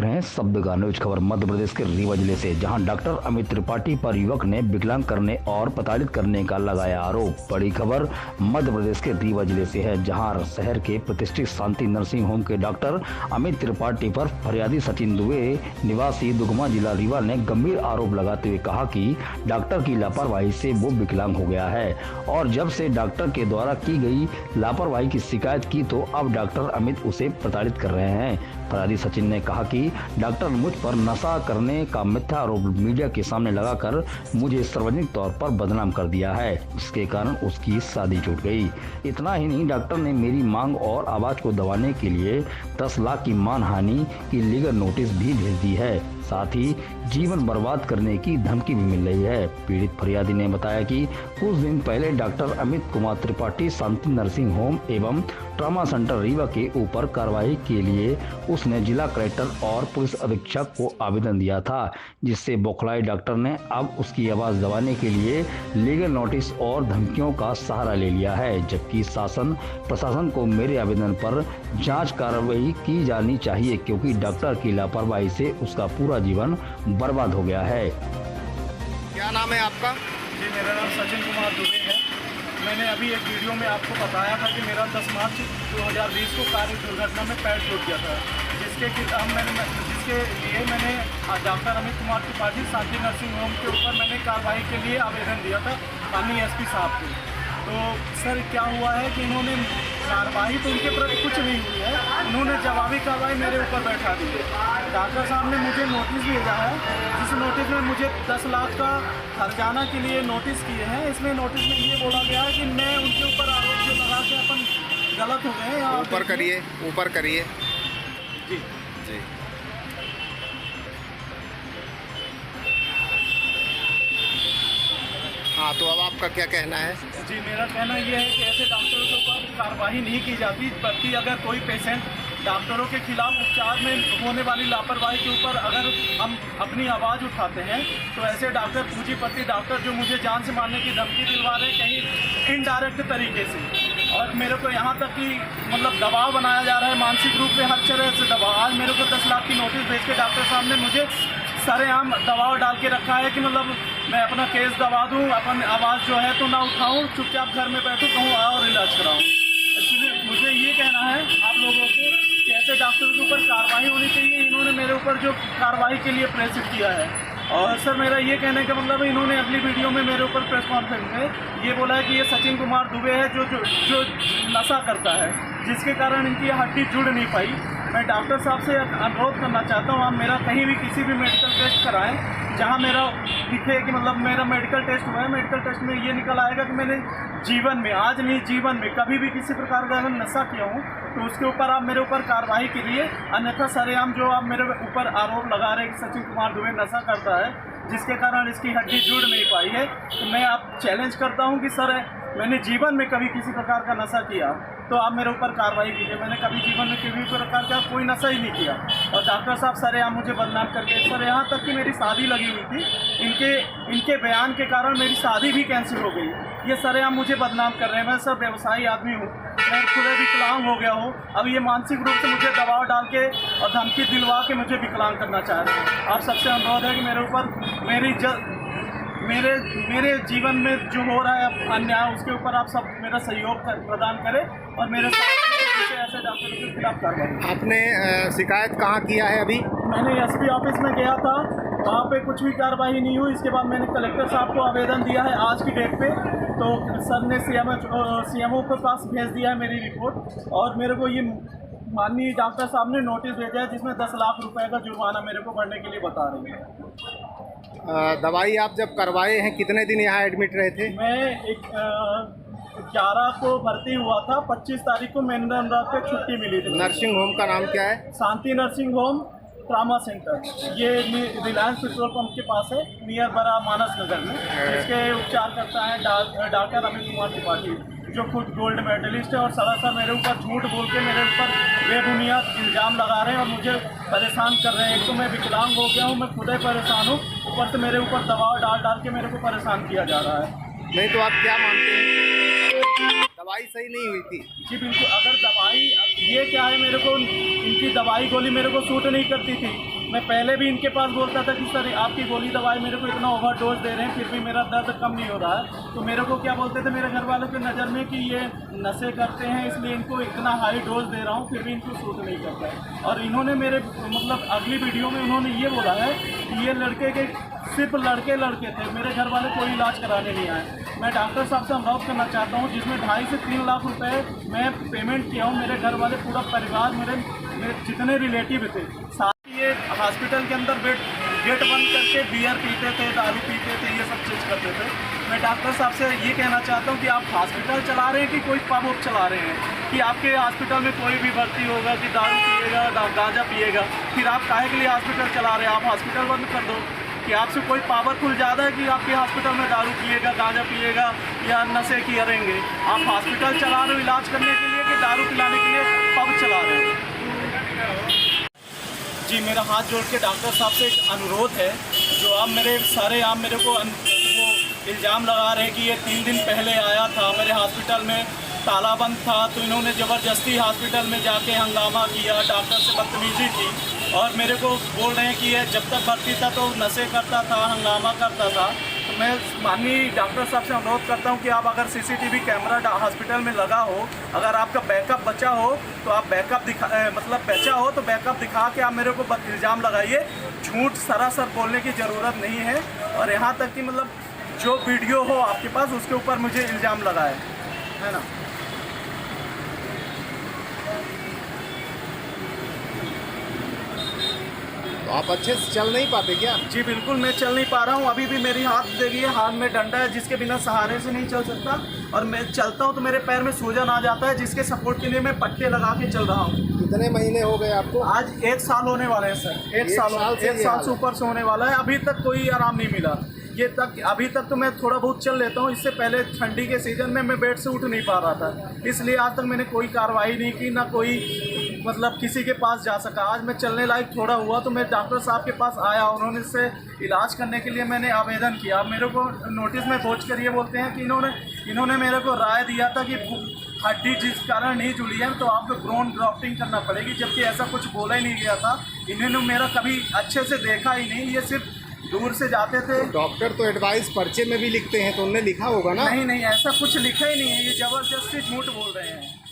रहे हैं शब्द का न्यूज खबर मध्य प्रदेश के रीवा जिले से, जहां डॉक्टर अमित त्रिपाठी पर युवक ने विकलांग करने और प्रताड़ित करने का लगाया आरोप। बड़ी खबर मध्य प्रदेश के रीवा जिले से है, जहां शहर के प्रतिष्ठित शांति नर्सिंग होम के डॉक्टर अमित त्रिपाठी पर फरियादी सचिन दुबे निवासी दुगमा जिला रीवा ने गंभीर आरोप लगाते हुए कहा कि डॉक्टर की लापरवाही से वो विकलांग हो गया है और जब से डॉक्टर के द्वारा की गई लापरवाही की शिकायत की तो अब डॉक्टर अमित उसे प्रताड़ित कर रहे हैं। फरियादी सचिन ने कहा कि डॉक्टर मुझ पर नशा करने का मिथ्या आरोप मीडिया के सामने लगाकर मुझे सार्वजनिक तौर पर बदनाम कर दिया है, जिसके कारण उसकी शादी छूट गई। इतना ही नहीं, डॉक्टर ने मेरी मांग और आवाज को दबाने के लिए 10 लाख की मानहानि की लीगल नोटिस भी भेज दी है। साथ ही जीवन बर्बाद करने की धमकी भी मिल रही है। पीड़ित फरियादी ने बताया कि कुछ दिन पहले डॉक्टर अमित कुमार त्रिपाठी शांति नर्सिंग होम एवं ट्रॉमा सेंटर रीवा के ऊपर कार्रवाई के लिए उसने जिला कलेक्टर और पुलिस अधीक्षक को आवेदन दिया था, जिससे बौखलाए डॉक्टर ने अब उसकी आवाज दबाने के लिए लीगल नोटिस और धमकियों का सहारा ले लिया है। जबकि शासन प्रशासन को मेरे आवेदन पर जांच कार्रवाई की जानी चाहिए, क्योंकि डॉक्टर की लापरवाही से उसका पूरा जीवन बर्बाद हो गया है। क्या नाम है आपका? जी, मेरा नाम सचिन कुमार दुबे है। मैंने अभी एक वीडियो में आपको बताया था कि मेरा 10 मार्च 2020 को कार दुर्घटना में पैर टूट गया था, जिसके लिए मैंने डॉक्टर अमित कुमार त्रिपाठी शांति नर्सिंग होम के ऊपर मैंने कार्रवाई के लिए आवेदन दिया था माननीय एसपी साहब को। तो सर क्या हुआ है कि इन्होंने कार्रवाई तो उनके प्रति कुछ नहीं हुई है, उन्होंने जवाबी कार्रवाई मेरे ऊपर बैठा दी है। डॉक्टर साहब ने मुझे नोटिस भेजा है, जिस नोटिस में मुझे 10 लाख का हर्जाना के लिए नोटिस किए हैं। इसमें नोटिस में ये बोला गया है कि मैं उनके ऊपर आरोप जो लगा के अपन गलत हो गए हैं। ऊपर करिए जी जी। हाँ, तो अब आपका क्या कहना है? जी, मेरा कहना यह है कि ऐसे डॉक्टरों के ऊपर कार्रवाई नहीं की जाती, बल्कि अगर कोई पेशेंट डॉक्टरों के खिलाफ उपचार में होने वाली लापरवाही के ऊपर अगर हम अपनी आवाज़ उठाते हैं तो ऐसे डॉक्टर पूंजीपति डॉक्टर जो मुझे जान से मारने की धमकी दिलवा रहे हैं कहीं इनडायरेक्ट तरीके से, और मेरे को यहाँ तक कि मतलब दबाव बनाया जा रहा है, मानसिक रूप में हर तरह से दबाव। आज मेरे को 10 लाख की नोटिस भेज के डॉक्टर साहब ने मुझे सरेआम दबाव डाल के रखा है कि मतलब मैं अपना केस दबा दूँ, अपन आवाज़ जो है तो ना उठाऊँ, चुपचाप घर में बैठूँ, कहूँ और इलाज कराऊँ। एक्चुअली मुझे ये कहना है आप लोगों को कि ऐसे डॉक्टरों के ऊपर कार्रवाई होनी चाहिए। इन्होंने मेरे ऊपर जो कार्रवाई के लिए प्रेसित किया है, और सर मेरा ये कहने का मतलब है इन्होंने अगली वीडियो में मेरे ऊपर प्रेस कॉन्फ्रेंस में ये बोला है कि ये सचिन कुमार दुबे है जो नशा करता है, जिसके कारण इनकी हड्डी जुड़ नहीं पाई। मैं डॉक्टर साहब से अनुरोध करना चाहता हूँ, आप मेरा कहीं भी किसी भी मेडिकल टेस्ट कराएं जहाँ मेरा दिखे कि मतलब मेरा मेडिकल टेस्ट हुआ है, मेडिकल टेस्ट में ये निकल आएगा कि मैंने जीवन में, आज नहीं जीवन में कभी भी किसी प्रकार का अगर नशा किया हूँ तो उसके ऊपर आप मेरे ऊपर कार्रवाई कीजिए। अन्यथा सरेआम जो आप मेरे ऊपर आरोप लगा रहे हैं कि सचिन कुमार दुबे नशा करता है, जिसके कारण इसकी हड्डी जुड़ नहीं पाई है, तो मैं आप चैलेंज करता हूँ कि सर मैंने जीवन में कभी किसी प्रकार का नशा किया तो आप मेरे ऊपर कार्रवाई कीजिए। मैंने कभी जीवन में किसी प्रकार का कोई नशा ही नहीं किया, और डॉक्टर साहब सरेआम मुझे बदनाम करके, सर यहाँ तक कि मेरी शादी लगी हुई थी, इनके बयान के कारण मेरी शादी भी कैंसिल हो गई। ये सरेआम मुझे बदनाम कर रहे हैं। मैं सर व्यवसायी आदमी हूँ, मैं खुद विकलांग हो गया हूँ, अब ये मानसिक रूप से मुझे दबाव डाल के और धमकी दिलवा के मुझे विकलांग करना चाह रहे हैं। आप सबसे अनुरोध है कि मेरे ऊपर मेरे जीवन में जो हो रहा है अन्याय, उसके ऊपर आप सब मेरा सहयोग प्रदान करें और मेरे साथ ऐसे डॉक्टरों के खिलाफ कार्रवाई। आपने शिकायत कहाँ किया है? अभी मैंने एसपी ऑफिस में गया था, वहाँ पे कुछ भी कार्रवाई नहीं हुई। इसके बाद मैंने कलेक्टर साहब को आवेदन दिया है आज की डेट पे, तो सर ने सीएमओ के पास भेज दिया है मेरी रिपोर्ट, और मेरे को ये माननीय डॉक्टर साहब ने नोटिस भेजा है जिसमें 10 लाख रुपए का जुर्माना मेरे को भरने के लिए बता रही है। दवाई आप जब करवाए हैं कितने दिन यहाँ एडमिट रहे थे? मैं 11 को भर्ती हुआ था, 25 तारीख को मैंने रात को छुट्टी मिली थी। नर्सिंग होम का नाम क्या है? शांति नर्सिंग होम ट्रॉमा सेंटर, ये रिलायंस पेट्रोल पंप के पास है, नियर बड़ा मानस नगर में। इसके उपचार करता है डॉक्टर अमित कुमार त्रिपाठी, जो खुद गोल्ड मेडलिस्ट है, और सरासर मेरे ऊपर झूठ बोल के मेरे ऊपर बेबुनियाद इल्ज़ाम लगा रहे हैं और मुझे परेशान कर रहे हैं। एक तो मैं विकलांग हो गया हूँ, मैं खुद ही परेशान हूँ, ऊपर से मेरे ऊपर दबाव डाल के मेरे को परेशान किया जा रहा है। नहीं तो आप क्या मानते हैं? दवाई सही नहीं हुई थी। जी बिल्कुल, अगर दवाई, ये क्या है, मेरे को इनकी दवाई गोली मेरे को सूट नहीं करती थी। मैं पहले भी इनके पास बोलता था कि सर आपकी गोली दवाई मेरे को इतना ओवरडोज दे रहे हैं, फिर भी मेरा दर्द कम नहीं हो रहा है। तो मेरे को क्या बोलते थे मेरे घर वालों की नज़र में कि ये नशे करते हैं, इसलिए इनको इतना हाई डोज दे रहा हूँ, फिर भी इनको सूट नहीं करता है। और इन्होंने मेरे मतलब अगली वीडियो में उन्होंने ये बोला है कि ये लड़के के सिर्फ लड़के थे, मेरे घर वाले कोई इलाज कराने नहीं आए। मैं डॉक्टर साहब से अनुरोध करना चाहता हूँ, जिसमें 2.5 से 3 लाख रुपए मैं पेमेंट किया हूँ। मेरे घर वाले, पूरा परिवार, मेरे जितने रिलेटिव थे, साथ ये हॉस्पिटल के अंदर गेट बंद करके बियर पीते थे, दारू पीते थे, ये सब चीज़ करते थे। मैं डॉक्टर साहब से ये कहना चाहता हूँ कि आप हॉस्पिटल चला रहे हैं कि कोई पब वब चला रहे हैं, कि आपके हॉस्पिटल में कोई भी भर्ती होगा कि दारू पिएगा, गांजा पिएगा, फिर आप काहे के लिए हॉस्पिटल चला रहे हैं? आप हॉस्पिटल बंद कर दो। कि आपसे कोई पावरफुल ज़्यादा है कि आपके हॉस्पिटल में दारू पिएगा, गांजा पिएगा या नशे करेंगे? आप हॉस्पिटल चला रहे हो इलाज करने के लिए कि दारू पिलाने के लिए पब चला रहे हो? जी, मेरा हाथ जोड़ के डॉक्टर साहब से एक अनुरोध है, जो आप मेरे को वो इल्ज़ाम लगा रहे हैं कि ये 3 दिन पहले आया था, मेरे हॉस्पिटल में ताला बंद था, तो इन्होंने ज़बरदस्ती हॉस्पिटल में जाके हंगामा किया, डॉक्टर से बदतमीज़ी की, और मेरे को बोल रहे हैं कि ये जब तक भर्ती था तो नशे करता था, हंगामा करता था। तो मैं माननीय डॉक्टर साहब से अनुरोध करता हूं कि आप अगर सीसीटीवी कैमरा हॉस्पिटल में लगा हो, अगर आपका बैकअप बचा हो तो आप बैकअप दिखा के आप मेरे को इल्ज़ाम लगाइए। झूठ सरासर बोलने की ज़रूरत नहीं है, और यहाँ तक कि मतलब जो वीडियो हो आपके पास उसके ऊपर मुझे इल्ज़ाम लगाए, है ना। तो आप अच्छे से चल नहीं पाते क्या? जी बिल्कुल, मैं चल नहीं पा रहा हूँ। अभी भी मेरी हाथ देखिए, हाथ में डंडा है जिसके बिना सहारे से नहीं चल सकता, और मैं चलता हूँ तो मेरे पैर में सूजन आ जाता है, जिसके सपोर्ट के लिए मैं पट्टे लगा के चल रहा हूँ। कितने महीने हो गए आपको? आज 1 साल होने वाले हैं सर। 1 साल से ऊपर से होने वाला है। अभी तक कोई आराम नहीं मिला। अभी तक तो मैं थोड़ा बहुत चल लेता हूँ। इससे पहले ठंडी के सीज़न में मैं बेड से उठ नहीं पा रहा था, इसलिए आज तक मैंने कोई कार्रवाई नहीं की, ना कोई मतलब किसी के पास जा सका। आज मैं चलने लायक थोड़ा हुआ तो मैं डॉक्टर साहब के पास आया, उन्होंने इससे इलाज करने के लिए मैंने आवेदन किया। मेरे को नोटिस में पहुँच कर ये बोलते हैं कि इन्होंने मेरे को राय दिया था कि हड्डी जिस कारण नहीं जुड़ी है तो आपको ब्रोन ग्राफ्टिंग करना पड़ेगी, जबकि ऐसा कुछ बोला ही नहीं गया था। इन्होंने मेरा कभी अच्छे से देखा ही नहीं, ये सिर्फ दूर से जाते थे। डॉक्टर तो एडवाइस पर्चे में भी लिखते हैं, तो उनने लिखा होगा ना? नहीं, ऐसा कुछ लिखा ही नहीं है, ये ज़बरदस्ती झूठ बोल रहे हैं।